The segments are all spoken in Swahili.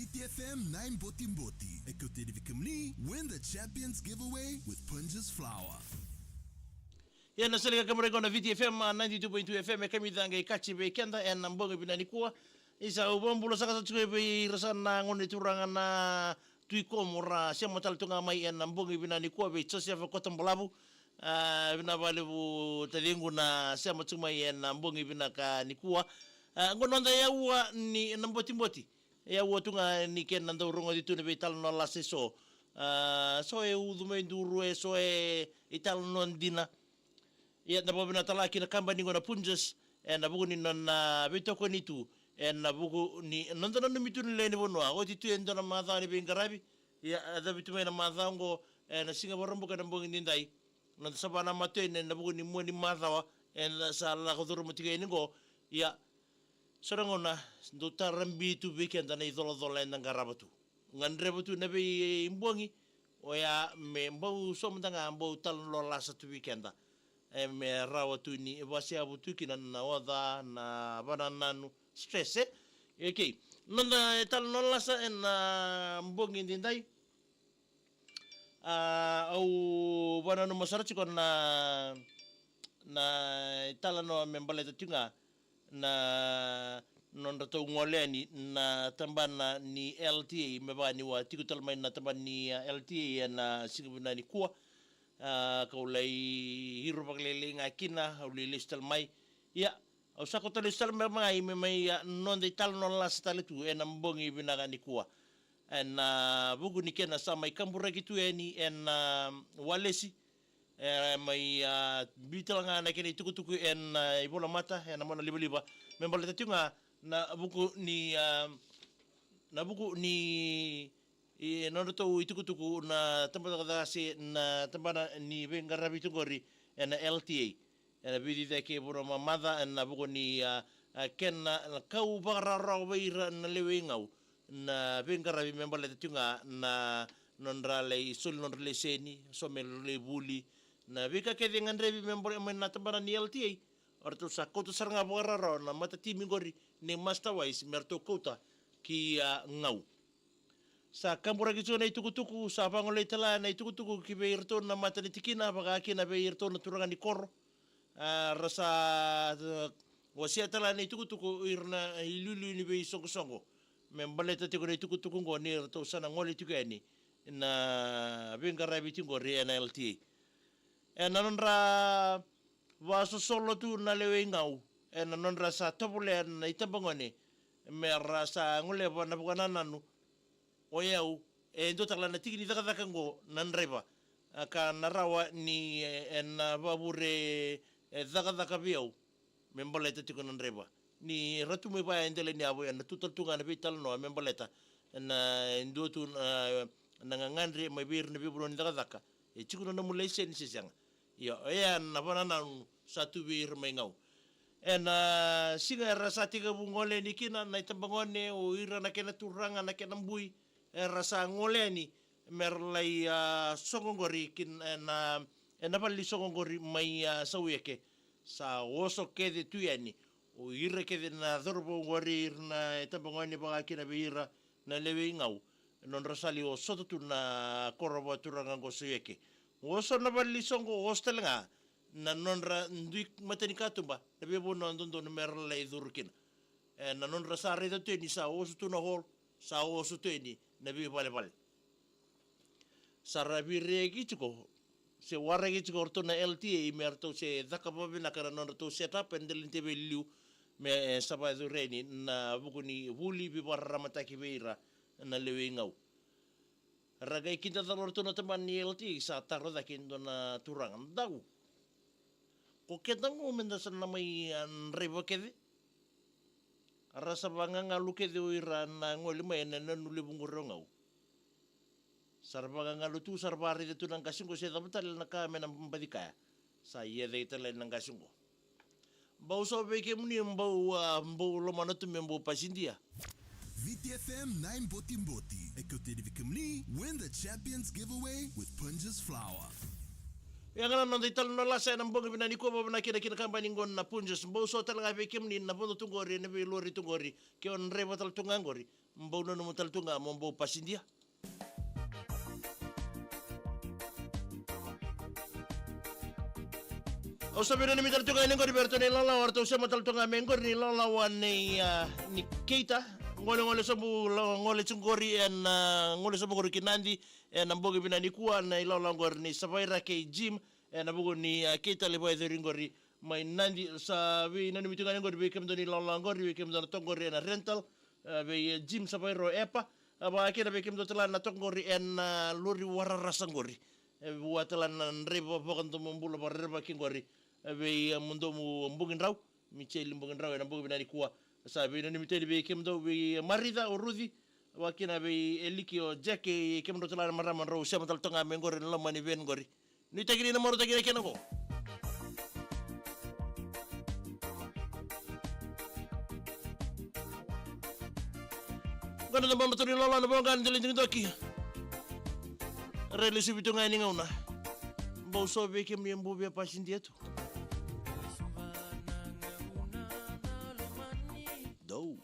VTFM 9 botiboti. Écoutez Vikamni win the Champions Giveaway with Punjas Flour. Ya nasalika kama rego na VTFM 92.2 FM kami dhanga ikachi be kenda en mbongo binani kuwa isa ubombulo saka sa tsuke be rasana ngone turanga na tuiko mora siamo tal tunga mai en mbongo binani kuwa be tsosia fa kotombolabu bina balebu talingu na siamo tsuma en mbongo binaka nikuwa ngononda yawa ni mboti yawa tunga ni ken nando rongo ditu ne be talanoa lasa so e udume nduru so e italanoa ndina ya na bobina talaki na kamba ni ngona Punjas na buku ni na bitoko ni tu na buku ni nanda na mitu ni leni bonwa o titu endo na madha ni qaravi ya da bitu na madha ngo na singa borombo ka mbongi ndai na sabana mate na buku ni mo ni madha wa na sala ko duru mutiga ni ngo ya sorangona ndo tarambi tu weekend na idolo dola na ngarabatu ngandre butu na be mbongi o ya me mbo so mtanga mbo talanoa lasa tu weekend me rawa tu ni vakaseavu tu kina na oda na banananu stress okay nanda talanoa lasa na mbongi ndai au bananu masarachi kon na talanoa membaleta tunga na nonda to ngoleni na tambana ni LTA mebani wa tikutal mai na tambani ni LTA na singabuna ni kuwa kaulai hiru paglele ngakina ulile stal mai ya au sako tale stal mai nonda talanoa lasa tale tu en mbongi binaga ni kuwa en bugu ni kena sama ikambura gitu eni en walesi mai bitalanga na kene tukutuku en ibola mata en mona liba membal tatunga na buku ni nondo to itukutuku na tambata kasi na tambana ni qaravi tungori en LTA en bidi deke boro mamada en buku ni ken kau barara weira na lewingau na qaravi membal tatunga na nondra le sul nondra le seni somel le buli na vika ke dengan revi member na tambana ni LTA orto sa kota saranga boraro na mata timi gori ni master wise merto kota ki ngau sa kambura ki zona itukutuku sa pangole tala na itukutuku ki be irto na mata ni tikina baka kina be irto na turanga ni kor rasa wasia tala na itukutuku irna ilulu ni be songo membaleta tiko na itukutuku ngoni irto sana ngoli tikani na qaravi tingori na LTA nonra vaso solo tu na lewe ngau nonra sa topule na itambangone mera sa ngule na bukanananu o yau ndo takla na tigini daka ngo nanreba ka narawa ni na babure daka biau membaleta tiko nanreba ni ratu me ba endele ni abo na tutal tunga na bitalanoa membaleta na ndo tu na ngandre mabir na bibro ni daka chikuno na mulai sen sisanga ya na banana satu bir mengau singa rasa tiga bungole ni kina na itambangone o ira na kena turanga na kena mbui rasa ngole ni merlai songongori kin na pali songongori mai saweke sa oso kede tuyani o ira kede na dorbo ngori na itambangone baka kina beira na lewe ngau non rasali o soto tu na koroba turanga ngosuyeke oso na bali songo hostel nga na nonra ndui matani katumba na bebo no ndondo merla idurkin na nonra sare da teni sa oso tu na hol sa oso teni na bebo bale sarabi regi tiko se waregi tiko orto na LTA merto se dakababe na kana nonra to setup endel tebe liu me saba du reni na bukuni huli bi barramata ki beira na lewe ngau ragai kita talor tu na teman ni LT sa taro da kindo na turang daw ko ketang mo mendasan na may reba kede rasa banga ngalu kede uira na ngoli may na nuli bungurongau sarba ngalu tu sarbari de tu nang kasingo se dabatal na kame na mbadika sa ye de tele nang kasingo bau so be ke muni mbau loma na tu membo pasindia VTFM 9 botiboti. Écoutez Vikamni win the Champions Giveaway with Punjas Flour. Yang ana nandai talanoa lasa na mbonga binani ko ba na kina kambani ngon na Punjas mbo so talaga be kemni na bondo tungori na be lori tungori ke on reba tal tungangori mbo no no tal tunga mbo pasindia. O sabi ni mital tunga ni ngori berto ni lala warto sa matal tunga mengor ni lala wan ni Keita ngole ngole tungori en ngole sa ngori kinandi en mbonga binani kuwa na lala ngor ni sabaira ke gym na bugo ni Keita le boy ngori mai nandi sa vi nani mitunga ngori be kem doni lala ngori be kem doni tongori na rental be gym sabairo epa aba kira be kem doni na tongori en lori wararasa ngori buatalan rebo bokan to mbula barreba kingori be mundo mu mbugin raw mi cheli mbugin raw na mbugo binani kuwa sa be nani miteli be kem do be marida o rudi wakina be eliki o jeke kem do tala maraman raw sama tal tonga me ngori loma ni ben ngori ni tagiri na moro tagiri kenako Gana na ba maturi lola na ba gan dilin doki Rele subitu nga ni ngauna Bo so be kem ni mbubi pasin dia tu Do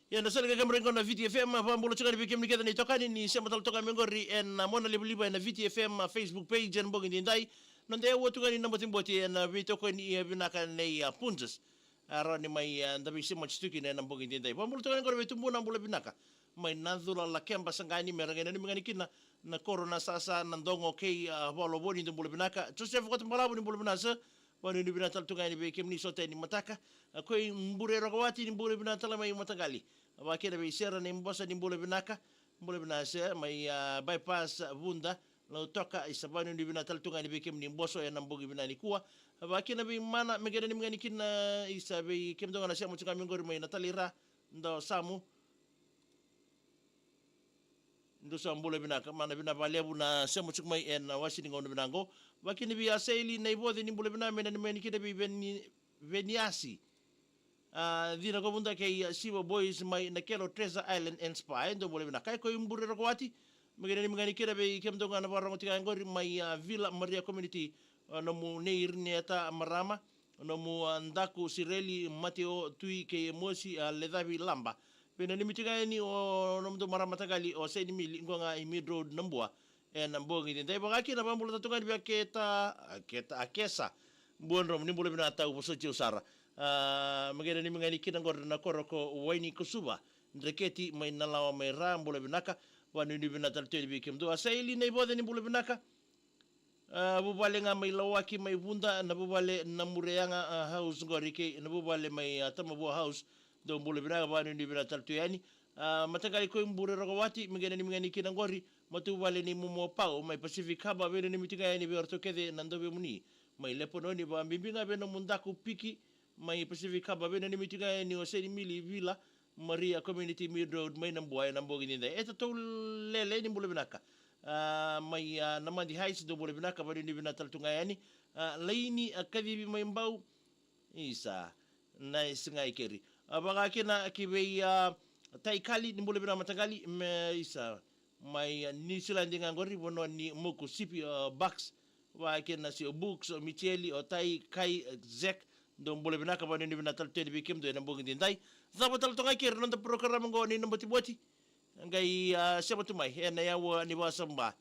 Ya na sala gamre ngona VTFM pambulo chakani bikem niketa ni tokani ni sema tal toka mengori en mona liba na VTFM Facebook page en bogi ndai nonde wotu ngani namba timboti en vitoko ni binaka nei Punjas arani mai ndabi sema chistuki na bogi ndai pambulo chakani ngora vitumbu na mbula binaka mai nadhula la kemba sangani merangena ni mingani kina na corona sasa nandongo kei bolo boni ndumbulo binaka Joseph kwa tumbalabu ni mbula binasa wanu ni bina taltunga ni be kemni sote ni mataka koi mbure rokawati ni mbure bina talama i matagali wakena be sera ni mbosa ni mbure binaka mbure bina se mai bypass vunda lo toka isabanu ni bina taltunga ni be kemni mboso ya nambogi bina ni kuwa wakena be mana megera ni mngani kina isabe kemdonga na siamu tuka mingori mai natalira ndo samu ndo sambule binaka mana bina balebu na siamu tuka mai en wasini ngondo binango wakini bi aseli na ibode ni mbule bina mena ni meni kida bi veniasi dina ko bunda ke sibo boys mai na kelo Treasure Island and Spa ndo mbule bina kai ko imbure rokowati megera ni mngani kida be kemdonga na barango tika ngori mai Villa Maria Community no mu neir neta marama no mu ndaku sireli mateo tui ke mosi ledavi lamba pena ni mitiga ni o no mdo marama tagali o seni mili ngonga i mid road nambua na mbongi ni dai bagaki na bambula tatunga ni keta akesa mbonro ni mbule bina tau boso usara magera ni mingani kina ngor na koroko waini kusuba ndreketi mai nalawa mai ra mbule binaka wanu ni bina talteli bikimdo asaili na ibode ni mbule binaka bubale nga mai lawaki mai bunda na bubale na mureanga house ngorike na bubale mai tamabu house do mbule binaka wanu ni bina taltuyani matagali ko mbure rogawati mingena ni mingani kina ngori matu bale ni mumo pao mai Pacific haba bene ni mitiga ni berto kede nandobe muni mai lepono ni ba bimbinga beno mundaku piki mai Pacific haba bene ni mitiga ni oseni mili Villa Maria Community Mid Road mai namboy nambogi ni dai eta to lele ni mbule binaka mai namandi heights do mbule binaka bari ni binatal tungayani laini akadibi mai mbau isa nice ngai keri abaga kina kibe taikali ni mbule binaka matagali isa mai New Zealand ngangori bono ni moku sipi box wa kena si books o micheli o tai kai zek do mbole binaka bani ni binatal tedi bikim do na bogi dindai zabatal to ngai non parokaramu ngo ni botiboti ngai sema tu mai na ya ni wasamba